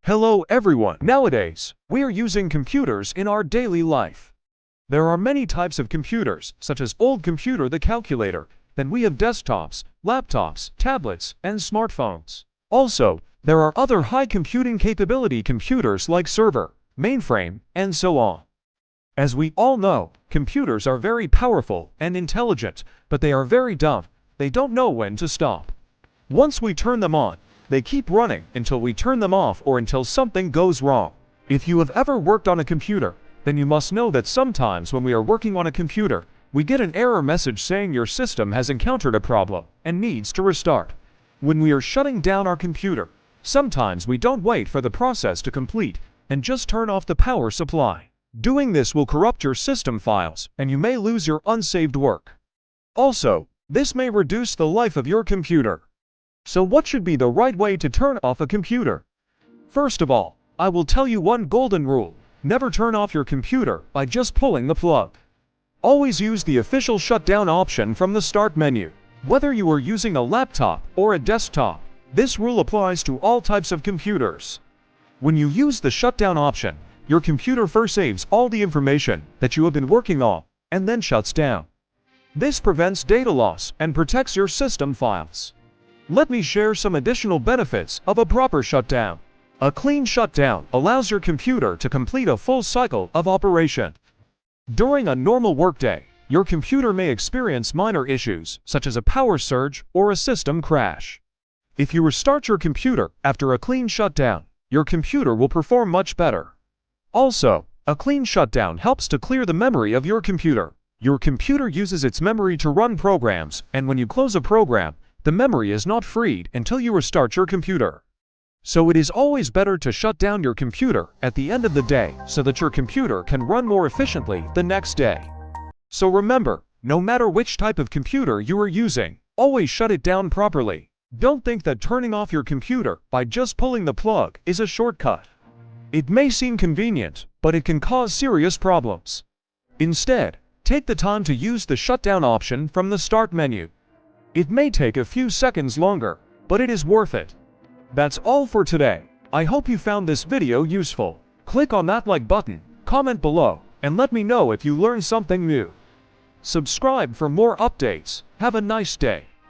Hello everyone. Nowadays, we are using computers in our daily life. There are many types of computers, such as old computer, the calculator. Then we have desktops, laptops, tablets, and smartphones. Also, there are other high computing capability computers like server, mainframe, and so on. As we all know, computers are very powerful and intelligent, but they are very dumb. They don't know when to stop. Once we turn them on, they keep running until we turn them off or until something goes wrong. If you have ever worked on a computer, then you must know that sometimes when we are working on a computer, we get an error message saying your system has encountered a problem and needs to restart. When we are shutting down our computer, sometimes we don't wait for the process to complete and just turn off the power supply. Doing this will corrupt your system files and you may lose your unsaved work. Also, this may reduce the life of your computer. So what should be the right way to turn off a computer? First of all, I will tell you one golden rule. Never turn off your computer by just pulling the plug. Always use the official shutdown option from the start menu. Whether you are using a laptop or a desktop, this rule applies to all types of computers. When you use the shutdown option, your computer first saves all the information that you have been working on and then shuts down. This prevents data loss and protects your system files. Let me share some additional benefits of a proper shutdown. A clean shutdown allows your computer to complete a full cycle of operation. During a normal workday, your computer may experience minor issues, such as a power surge or a system crash. If you restart your computer after a clean shutdown, your computer will perform much better. Also, a clean shutdown helps to clear the memory of your computer. Your computer uses its memory to run programs, and when you close a program, the memory is not freed until you restart your computer. So it is always better to shut down your computer at the end of the day so that your computer can run more efficiently the next day. So remember, no matter which type of computer you are using, always shut it down properly. Don't think that turning off your computer by just pulling the plug is a shortcut. It may seem convenient, but it can cause serious problems. Instead, take the time to use the shutdown option from the start menu. It may take a few seconds longer, but it is worth it. That's all for today. I hope you found this video useful. Click on that like button, comment below, and let me know if you learned something new. Subscribe for more updates. Have a nice day.